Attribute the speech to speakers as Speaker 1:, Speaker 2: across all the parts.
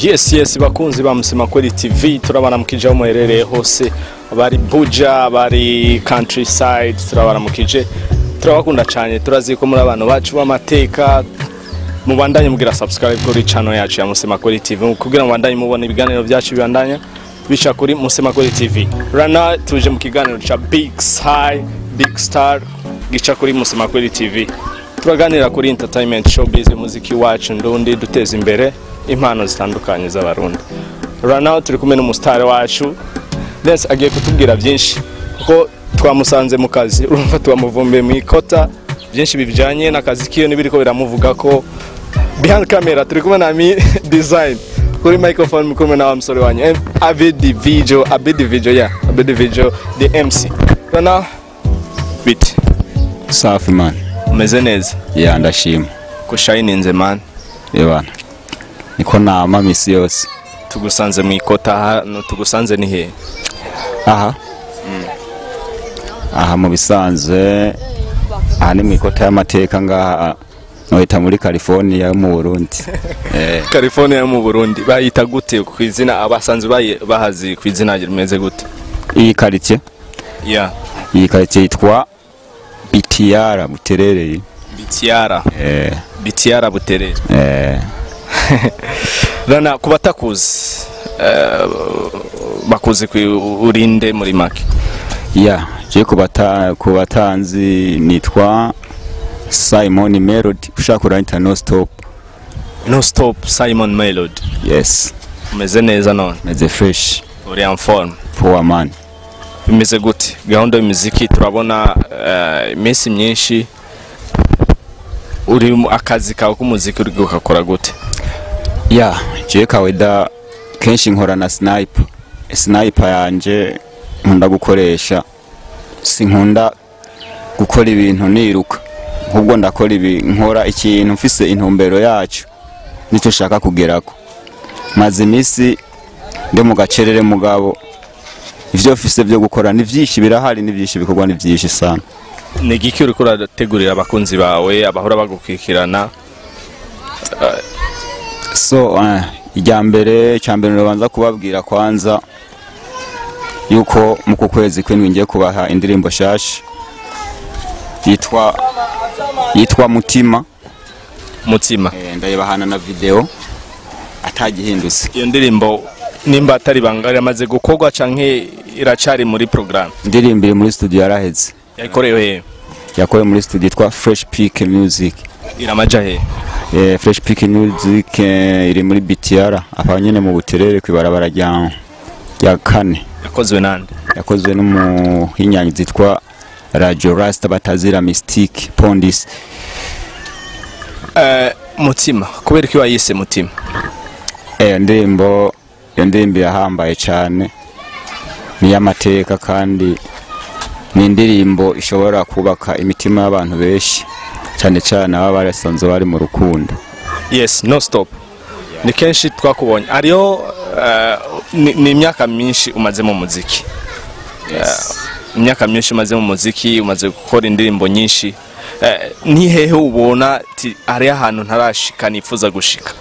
Speaker 1: Yes bakunzi ba Musema Kweli TV turabana mukije muherereye hose bari Buja bari countryside turabana mukije turabakunda cyane turazi ko muri abantu bacu b'amateka mubandanye mugira subscribe kuri channel yacu ya Musema Kweli TV kugira ngo bandanye mubone ibiganiro byacu bibandanya bica kuri Musema Kweli TV. Rana tuje mu kiganiro cha Big Star gica kuri Musema Kweli TV. Turaganira kuri entertainment showbiz muziki wacu ndundi duteza imbere impano zitandukanye z'abarundi. Rana turi kumwe n'umustar wacu. Let's agiye kutubwira byinshi kuko twamusanze mu kazi urumva twamuvumbe mu ikota byinshi bibijanye n'akazi kiyo nibiriko biramuvuga ko behind camera turi kumwe na mi design kuri microphone mukumwe na amsore wanye abedi video the MC. Rana bit
Speaker 2: safi man
Speaker 1: umeze neza
Speaker 2: ya ndashima
Speaker 1: ko shininze man
Speaker 2: yebana niko nama misi yose
Speaker 1: tugusanze mu ikota hano tugusanze ni he
Speaker 2: aha mu bisanzwe aha ni mu ikota y'amateka ngaha nohita muri California mu Burundi
Speaker 1: California mu Burundi bayita gute ku izina abasanzwe bahazi ku izina rimeze gute
Speaker 2: iyi quartier iyi quartier yitwa Bitiara Buterere
Speaker 1: Bitiara Buterere Rana kubatakuzi bakuzi ku urinde muri make
Speaker 2: je kubatanzi nitwa Simon Melody ushaka kuranta no stop
Speaker 1: Simon Melody.
Speaker 2: Yes
Speaker 1: umeze neza none
Speaker 2: meze fresh
Speaker 1: uri en forme
Speaker 2: power man
Speaker 1: bimeze gute gahunda y'umuziki turabona iminsi myinshi uri akazi kawe k'umuziki uri gukora gute
Speaker 2: je kaweda kenshi nkora na sniper yanje nkunda gukoresha sinkunda gukora ibintu niruka ahubwo ndakora nkora ikintu mfise intumbero yacu nicyo shaka kugerako maze imisi ndi mu gacerere mugabo ivyo mfise byo gukora ni vyinshi birahari ni vyinshi bikorwa ni vyinshi sana.
Speaker 1: Ni giki uri kurategurira abakunzi bawe abahora bagukikirana
Speaker 2: ijambere cyambere nabanza kubabwira kwanza yuko muko kwezi kw'indwi ngiye kubaha indirimbo shashi yitwa Mutima ndayibahana na video atagihindutse.
Speaker 1: Iyo ndirimbo nimba atari bangari amaze gukorwa canke iracari muri program?
Speaker 2: Indirimbo iri muri studio yaraheze.
Speaker 1: Yakorewe
Speaker 2: muri studio yitwa Fresh Peak Music.
Speaker 1: Iramaja he?
Speaker 2: Fresh Peak Music iri muri Bitiara apa nyene mu Buterere kwibarabara rya kane.
Speaker 1: Yakozwe nande?
Speaker 2: Yakozwe n'umuhinyanyi zitwa Radio Rasta batazira Mystique Pondis.
Speaker 1: Mutima kubera ko wayise Mutima?
Speaker 2: Ndirimbo yahambaye cyane ni y'amateka kandi ni indirimbo ishobora kubaka imitima y'abantu benshi cyane cyane aba barasanzwe bari mu rukundo.
Speaker 1: Yes, no stop. Ni kenshi twakubonye ariyo ni imyaka myinshi umaze mu muziki. Imyaka myinshi umaze mu muziki umaze gukora indirimbo nyinshi. Ni hehe ubona ari ahantu ntarashika nifuza gushika?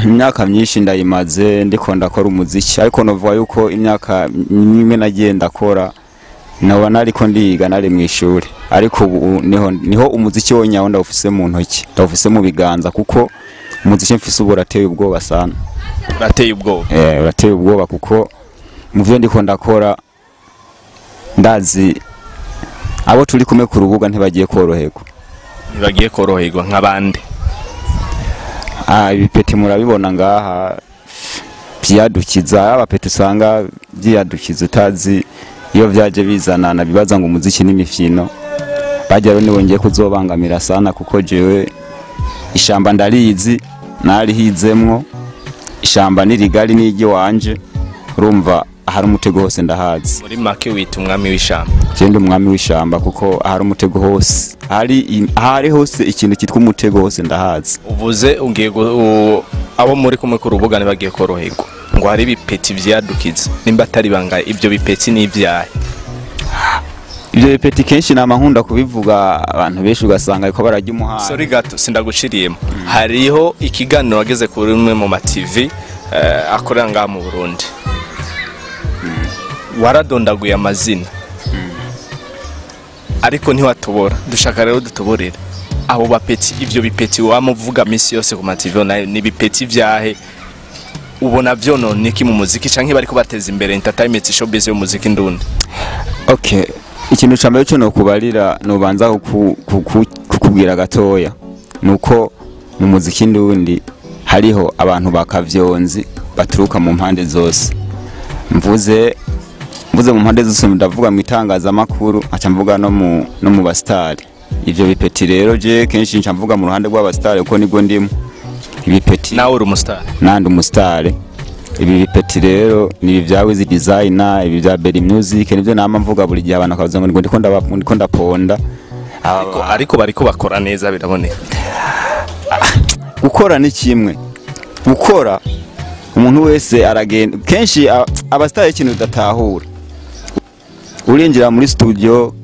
Speaker 2: Imyaka myinshi ndayimaze ndiko ndakora umuziki ariko novuga yuko imyaka nimwe nagenda kora nabona ariko ndiga nari mu ishuri ariko ubu niho umuziki wonyaho ndawufise mu ntoki ndawufise mu biganza kuko umuziki mfise ubu urateye ubwoba sana.
Speaker 1: Urateye ubwoba?
Speaker 2: Urateye ubwoba kuko muvyo ndiko ndakora ndazi abo turi kumwe ku rubuga ntibagiye koroherwa nk'abandi. Ibipeti murabibona ngaha byadukiza abapeti usanga byadukiza utazi iyo byaje bizanana bibaza ngo umuziki n'imifino bajya rero nibongeye kuzobangamira sana kuko jewe ishamba ndarizi narihizemwo ishamba nirigari n'igi wanje urumva ahari umutego hose ndahazi.
Speaker 1: Muri make wita umwami w'ishamba?
Speaker 2: Jende umwami w'ishamba kuko ahari umutego hose ahari hose ikintu kitwa umutego hose ndahazi.
Speaker 1: Uvuze ungiye abo muri kumwe ku rubuga nibagiye koroherwa ngo hari ibipeti vyadukiza nimba atari banga ibyo bipeti n'ivyaye?
Speaker 2: ibyo bipeti kenshi namankunda kubivuga abantu benshi ugasanga ariko barajya umuhanda.
Speaker 1: Sorry gato sindaguciriyemo. Hariho ikiganiro wageze kuri umwe mu ma TV akorera ngaha mu Burundi. Waradondaguye amazina. Ariko ntiwatubora. Dushaka rero dutuborera. Abo bapeti ivyo bipeti wamuvuga misi yose ku ma TV ni bipeti vyahe ubona vyonone iki mu muziki canke bariko bateza imbere entertainment showbiz yo muziki ndundi.
Speaker 2: Okay, ikintu cyambere cyo no kubarira no banza kukubwira gatoya nuko mu muziki ndundi hariho abantu bakavyonzi baturuka mu mpande zose. Mvuze mu mpande zose ndavuga mu itangaza makuru aca mvuga no mu bastari. Ivyo bipeti rero je kenshi nca mvuga mu ruhande rw'abastari uko nibwo ndimo. Ibipeti
Speaker 1: nawe uri umustar
Speaker 2: nandi umustar. Ibi bipeti rero ni ibyawe zi designer, ibi bya Berry Music nivyo nama mvuga buri gihe abantu akavuga ngo ndiko ndaponda.
Speaker 1: Ariko bariko bakora neza biraboneka.
Speaker 2: Gukora ni kimwe. Gukora umuntu wese aragenda kenshi abastari ikintu udatahura. Urinjira muri studio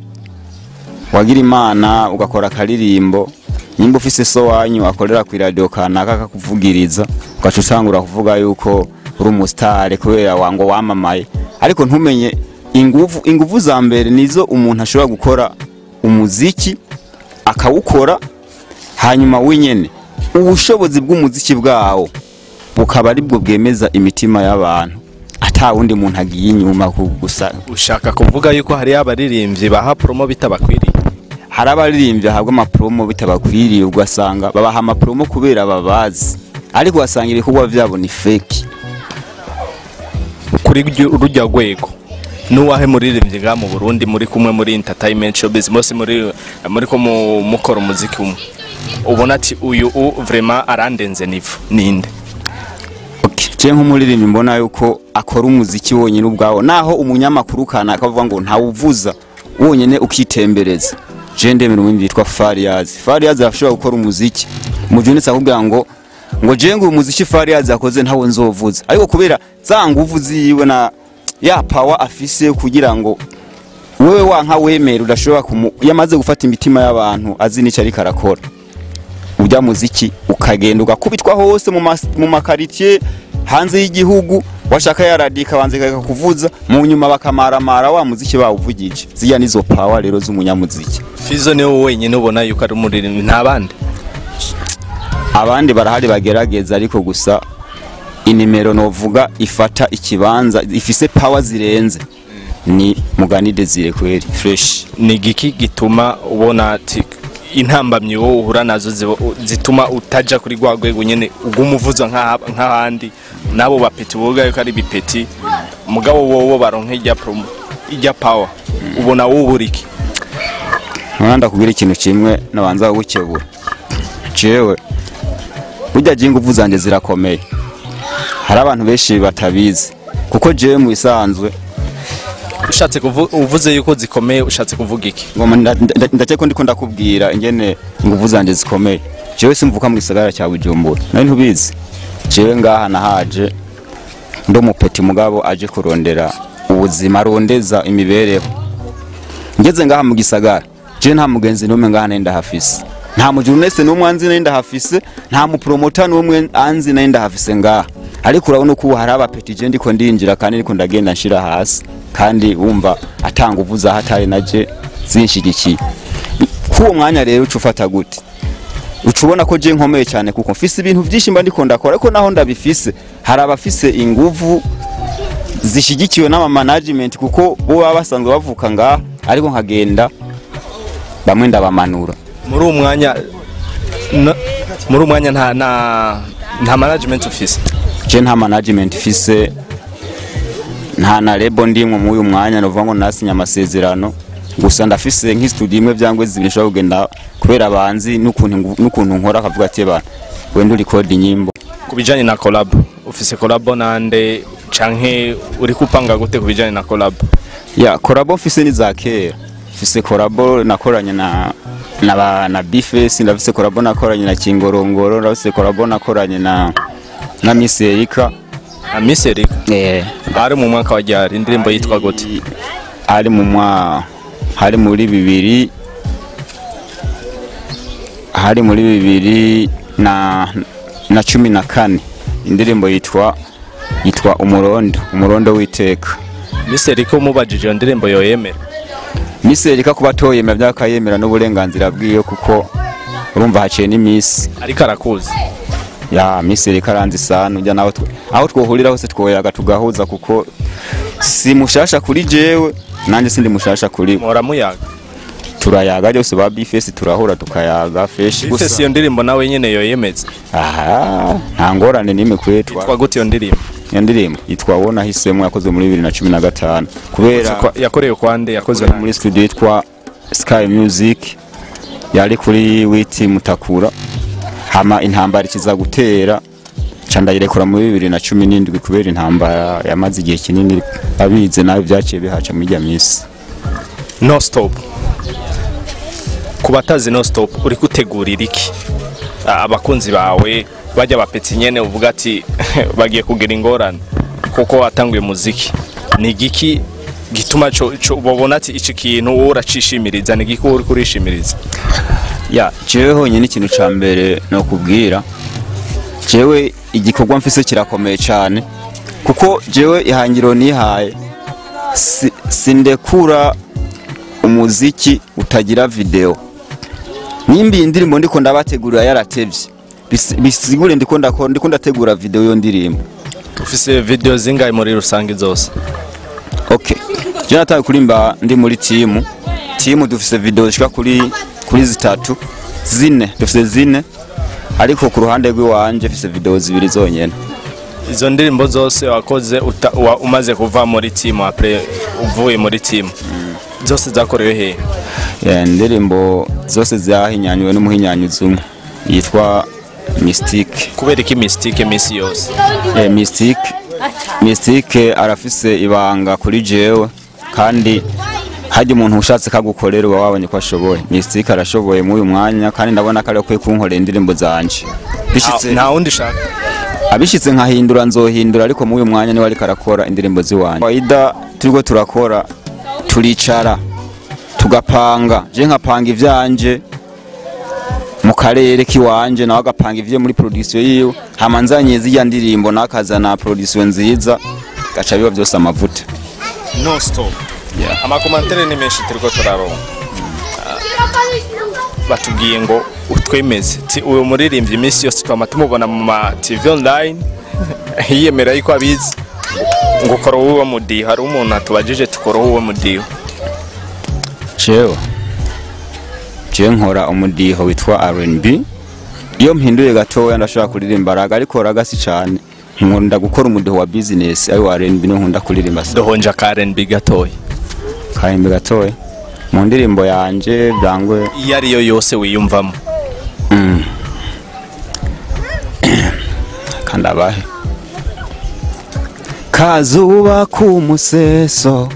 Speaker 2: wagira imana ugakora karirimbo nimba ufise so wanyu akorera ku radio kanaka kakuvugiriza ugacucangura kuvuga yuko uri umustar kubera wango wamamaye ariko ntumenye inguvu za mbere nizo umuntu ashobora gukora umuziki akawukora hanyuma wenyene ubushobozi bw'umuziki bwawo bukaba aribwo bwemeza imitima y'abantu ata wundi muntu agiye inyuma gusa.
Speaker 1: Ushaka kuvuga yuko hari abaririmbyi baha promo bitabakwiriye.
Speaker 2: Hari abaririmbyi ahabwa ama promo bitabakwiriye ugasanga babaha ama promo kubera babazi ariko wasanga ibikorwa byabo ni fake.
Speaker 1: Kuri urujya gwego nuwahe muririmbyi nga mu Burundi muri kumwe muri entertainment showbiz mose muri ko mukora umuziki umwe ubona ati uyu vraiment arandenze nivo ninde?
Speaker 2: Je nk'umuririmbyi mbona yuko akora umuziki wonyine ubwawo naho umunyamakuru kana akavuga ngo ntawuvuza wonyine ukitembereza. Je ndemera umwimbi yitwa Fariyazi afashobora gukora umuziki mujunitse akubwira ngo je ngo umuziki Fariyazi akoze ntawo nzovuza ariko kubera za nguvu ziwe na ya power afise kugira ngo wewe wanka wemera udashobora yamaze gufata imitima y'abantu azi nico ari karakora ujya muziki ukagenda ugakubitwa hose mu makaritier hanze y'igihugu washaka yaradika banze kuvuza mu nyuma bakamaramara wa muziki bawuvugije ziya nizo power rero z'umunyamuziki.
Speaker 1: Fizo ne wenyine ubona yuko ari umuririmbyi ntabandi
Speaker 2: abandi barahari bagerageza ariko gusa inimero novuga ifata ikibanza ifise power zirenze ni Mugani Desire kweri fresh.
Speaker 1: Ni giki gituma ubona ati intambamye wowe uhura nazo zituma utaja kuri gwagwego nyene ugumuvuza nk'ahandi nabo bapeti boga yuko ari bipeti mugabo wowe baronke ijya power ubona woburiki?
Speaker 2: Mwanda kugira ikintu kimwe nabanza gukebura jewe burya jinguvu zanje zirakomeye hari abantu benshi batabizi kuko jewe mu isanzwe
Speaker 1: ushatse uvuze yuko zikomeye ushatse kuvuga iki?
Speaker 2: Ngoma ndakeko ndiko ndakubwira ingene inguvu zanje zikomeye jewe simvuka mu gisagara cya Bujumbura nari ntubizi jewe ngaha nahaje ndo mupeti mugabo aje kurondera ubuzima rondeza imibereho ngeze ngaha mu gisagara je nta mugenzi n'umwe ngaha nenda hafise nta mujurnaliste n'umwe anzi nenda hafise nta mu promoter n'umwe anzi nenda hafise ngaha ariko urabona ko hari abapeti je ndiko ndinjira kandi ndiko ndagenda nshira hasi kandi wumva atanga uvuza hatari naje zinshigikiye kuwo mwanya rero ucufata gute ucubona ko je nkomeye cyane kuko mfise ibintu byinshi mba ndiko ndakora ariko naho ndabifise hari abafise inguvu zishigikiwe n'ama management kuko bo baba basanzwe bavuka ngaha ariko nkagenda bamwe ndabamanura
Speaker 1: muri umwanya nta management ufise.
Speaker 2: Je nta management fise nta na lebo ndimwe mu uyu mwanya novuga ngo nasinya amasezerano gusa ndafise nk'istudio imwe byangwe zibishobora kugenda kubera abanzi n'ukuntu nkora akavuga ati bana wende record inyimbo.
Speaker 1: Kubijanye na collab ufise collab nande canke uri kupanga gute kubijanye na collab?
Speaker 2: Ya collab ufise ni za KERA fise collab nakoranye na Bifes ndafise collab nakoranye na Kingorongoro ndafise collab nakoranye na Miss Erika.
Speaker 1: Miss Erika ari mu mwaka wa ryari indirimbo yitwa gute?
Speaker 2: Ari mu hari muri bibiri na 14 indirimbo yitwa umurondo w'iteka.
Speaker 1: Miserika umubajije iyo ndirimbo yoyemera.
Speaker 2: Miserika kuba toyemera byakayemera n'uburenganzira bwiyo kuko urumva haciye n'imisi
Speaker 1: ariko arakuzi.
Speaker 2: Ya Miserika aranzi sana ujya naho aho twohurira hose twoyaga tugahuza kuko si mushasha kuri jewe nanje sindi mushasha kuri
Speaker 1: mora muyaga.
Speaker 2: Turayaga byose ba bifesi turahura tukayaga fresh
Speaker 1: gusa. Bifesi iyo ndirimbo nawe nyene yoyemeze.
Speaker 2: Aha nta ngorane nimwe kwetwa.
Speaker 1: Yitwa gute iyo ndirimbo?
Speaker 2: Iyo ndirimbo yitwa Wona Hisemo yakozwe muri 2015 kubera
Speaker 1: yakorewe kwande yakozwe
Speaker 2: muri studio yitwa Sky Music yari kuri witi Mutakura. Hama intambara ikiza gutera candayirekura muri 2017 kubera intambara yamaze igihe kinini abize nayo byaciye bihaca muri ya misi.
Speaker 1: No stop. Kubatazi no stop uri gutegurira iki abakunzi bawe bajya bapeti nyene uvuga ati bagiye kugira ingorane kuko watanguye muziki ni giki gituma cyo ubona ati iki kintu uracishimiriza ni giki uri kurishimiriza?
Speaker 2: Ya jewe honyine ikintu ca mbere no kubwira jewe igikorwa mfise kirakomeye cyane kuko jewe ihangiro nihaye sindekura umuziki utagira video. Nimbi indirimbo ndiko ndabategurira yaratevye bisigure ndiko ndategura video yo ndirimbo.
Speaker 1: Ufise video zingaye muri rusange zose?
Speaker 2: Okay, je nataye kurimba ndi muri team dufise video zishika kuri 3 zine dufise zine ariko ku ruhande rw'iwanje dufise video zibiri zonyene.
Speaker 1: Izo ndirimbo zose wakoze umaze kuva muri team après uvuye muri team zose zakorewe he?
Speaker 2: Ya ndirimbo zose zahinyanywe n'umuhinyanyuzi umwe yitwa Mystique.
Speaker 1: Kubera iki Mystique misi yose?
Speaker 2: Mystique arafise ibanga kuri jewe kandi haje umuntu ushatse kagukorera wabonye ko ashoboye. Mystique arashoboye muri uyu mwanya kandi ndabona kare ko kunkorera indirimbo zanje.
Speaker 1: Bishitse nta wundi shaka.
Speaker 2: Abishitse nkahindura nzohindura ariko muri uyu mwanya ni wari karakora indirimbo ziwanje. Waida turiko turakora turicara tugapanga je nkapanga ivyanje mu karere kiwanje nawe agapanga ivye muri production yiwe hamanzanye ziya ndirimbo nakazana production nziza gaca biba byose amavuta.
Speaker 1: No stop.
Speaker 2: Yeah.
Speaker 1: Amakomantere ni menshi turiko turaronka. Batubwiye ngo utwemeze ti uyo muririmbyi imisi yose twamatubona mu ma TV online yiyemera yuko abizi ngo kora uwo mudiho hari umuntu atubajije tukora uwo mudiho.
Speaker 2: Je nkora umudiho witwa R&B. Iyo mpinduye gatoya ndashobora kuririmba raga ariko raga si cyane. Nkunda gukora umudiho wa business ayo R&B no nkunda kuririmba.
Speaker 1: Dohonja ka R&B gatoya.
Speaker 2: Karimbe gatoya. Mu ndirimbo yanje byangwe
Speaker 1: iyo ari yo yose wiyumvamo.
Speaker 2: Kandabahe. Kazuba ku museso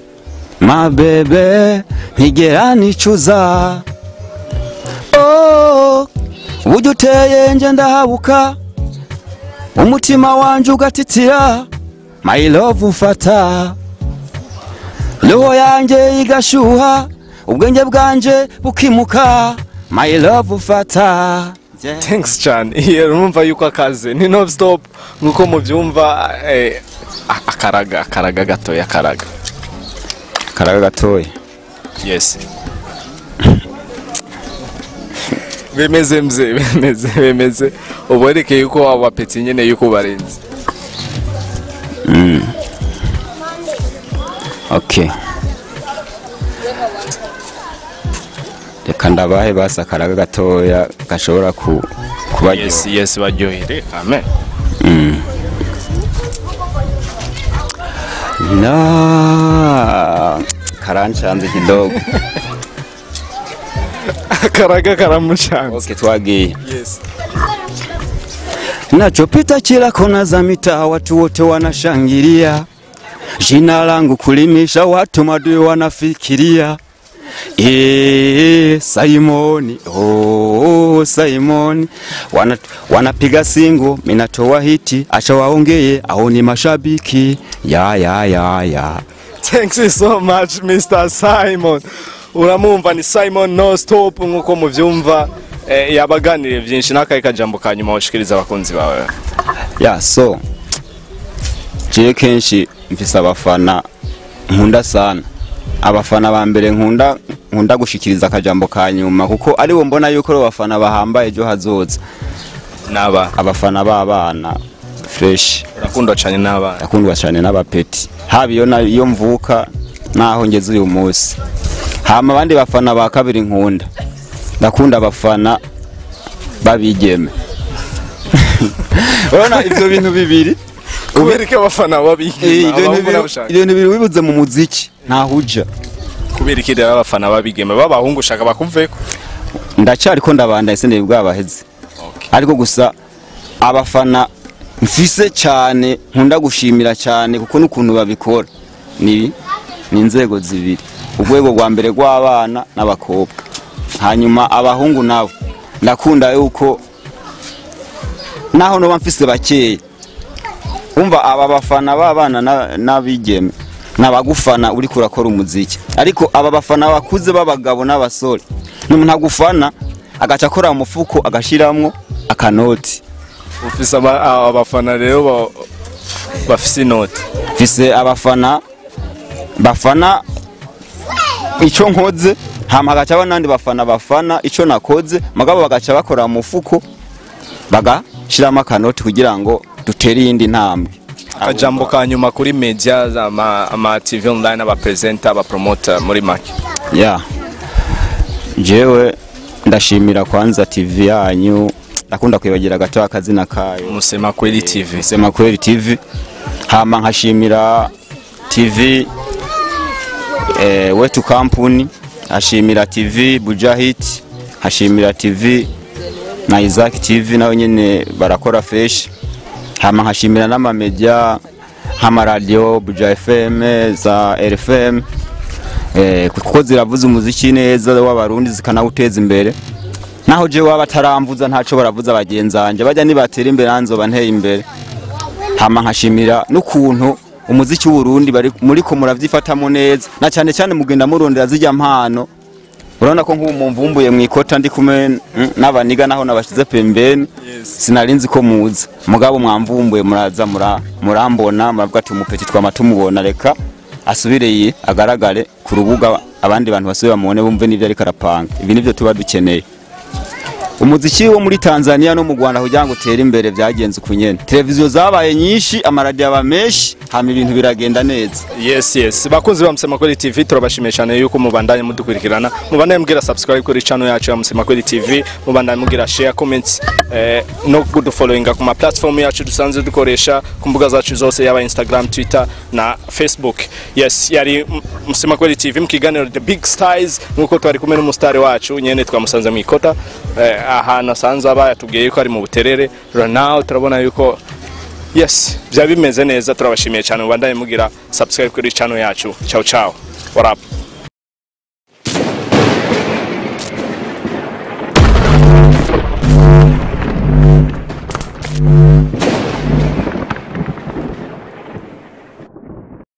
Speaker 2: mabebe ntigera nicuza. Uburyo uteye nje ndahabuka umutima wanje ugatitira my love umfata roho yanjye igashuha ubwenge bwanje bukimuka my love umfata.
Speaker 1: Thanks cyane. Iyo urumva yuko akaze ni no stop nkuko mubyumva akaraga gatoya karaga gatoya.
Speaker 2: Yes.
Speaker 1: Bemeze uboreke yuko abapeti nyene yuko barenze.
Speaker 2: Okay. Reka ndabahe basakaraga gatoya gashobora kuba.
Speaker 1: Yes baryohere. Amen.
Speaker 2: Na karanchanze kidogo.
Speaker 1: Karaga karamuchanze.
Speaker 2: Okay, twagiye.
Speaker 1: Yes.
Speaker 2: Nachopita kila kona za mitaa watu wote wanashangilia. Jina langu kulimisha watu madui wanafikiria. Simoni, Simoni. Wanapiga singo, minatoa hiti, acha waongeye, au ni mashabiki. Ya.
Speaker 1: Thanks so much Mr. Simon. uramumva ni Simon No Stop nkuko muvyumva yabaganiriye byinshi nakaye kajambo kanyuma washikiriza abakunzi bawe.
Speaker 2: So je kenshi mfise abafana nkunda sana. Abafana ba mbere nkunda gushikiriza akajambo kanyuma kuko ari bo mbona yuko abafana bahambaye ejo hazoza.
Speaker 1: Naba
Speaker 2: abafana b'abana fresh.
Speaker 1: Urakundwa cyane n'abana.
Speaker 2: Akundwa cyane n'abapeti. Iyo mvuka naho ngeze uyu munsi. Hama abandi bafana ba kabiri nkunda. Ndakunda abafana babigeme. Urabona ivyo bintu bibiri
Speaker 1: kubereka abafana babigeme.
Speaker 2: Ibintu bibiri wibuze mu muziki ntahuja.
Speaker 1: Kubereka rero abafana babigeme babahungu ushaka bakumveko.
Speaker 2: Ndacyari ko ndabanda ese ne bwabaheze. Ariko gusa abafana mfise cyane nkunda gushimira cyane kuko n'ukuntu babikora ni inzego zibiri. Urwego rwa mbere rw'abana n'abakobwa. Hanyuma abahungu nabo ndakunda yuko naho no bamfise bakeye. Umva aba bafana b'abana n'abigeme nabagufana uri kurakora umuziki. Ariko aba bafana bakuze b'abagabo n'abasore n'umuntu agufana agaca akora umufuko agashiramwo akanoti.
Speaker 1: Ufise abafana rero bafise inoti.
Speaker 2: Fise abafana bafana ico nkoze hama agaca abanandi bafana ico nakoze magabo bagaca bakora umufuko bagashiramo akanoti kugira ngo dutere iyindi ntambwe.
Speaker 1: Akajambo kanyuma kuri media ama TV online aba presenter aba promoter muri make.
Speaker 2: Jewe ndashimira kwanza TV yanyu. Nakunda kwibagira gato akazina kayo
Speaker 1: Musema Kweli TV.
Speaker 2: Musema Kweli TV. Hama nkashimira TV Wetu Company, hashimira TV Bujahit, hashimira TV na Isaac TV nawe nyene barakora fresh. Hama nkashimira n'ama media hama radio Buja FM za RFM kuko ziravuza umuziki neza w'abarundi zikanawuteza imbere. Naho je waba taramvuza ntaco baravuza bagenzanje bajya nibatera imbere anzo banteye imbere. Hama nkashimira n'ukuntu umuziki w'Urundi bari muri ko muravyifatamo neza na cyane cyane mugenda murondera zijya mpano. Urabona ko nk'umumvumbuye mwikota ndi kumwe n'abaniga naho nabashize pembeni. Sinarinzi ko muza mugabo mwamvumbuye muraza murambona muravuga ati umupeti twamatumubona reka asubireye agaragare ku rubuga abandi bantu basubira mubone bumve n'ivyo ari karapanga. Ibi nivyo tuba dukeneye. Umuziki wo muri Tanzania no mu Rwanda kugira ngo utere imbere byagenze kunyene. Televiziyo zabaye nyinshi, amaradiyo aba menshi, hama ibintu biragenda neza.
Speaker 1: Yes. Bakunzi ba Musema Kweli TV turabashimiye cyane yuko mubandanye mudukurikirana. Mubandanye mugira subscribe kuri channel yacu ya Musema Kweli TV, mubandanye mugira share, comments no good following ku ma platform yacu dusanzwe dukoresha ku mbuga zacu zose yaba Instagram, Twitter na Facebook. Yes, yari Musema Kweli TV mukiganiro The Big Stars nkuko twari kumwe n'umustari wacu nyene twamusanze mu ikota. Ahantu asanzwe aba yatubwiye ko ari mu buterere now turabona yuko bya bimeze neza. Turabashimiye cyane mubandanye mugira subscribe kuri channel yacu. Ciao. What up?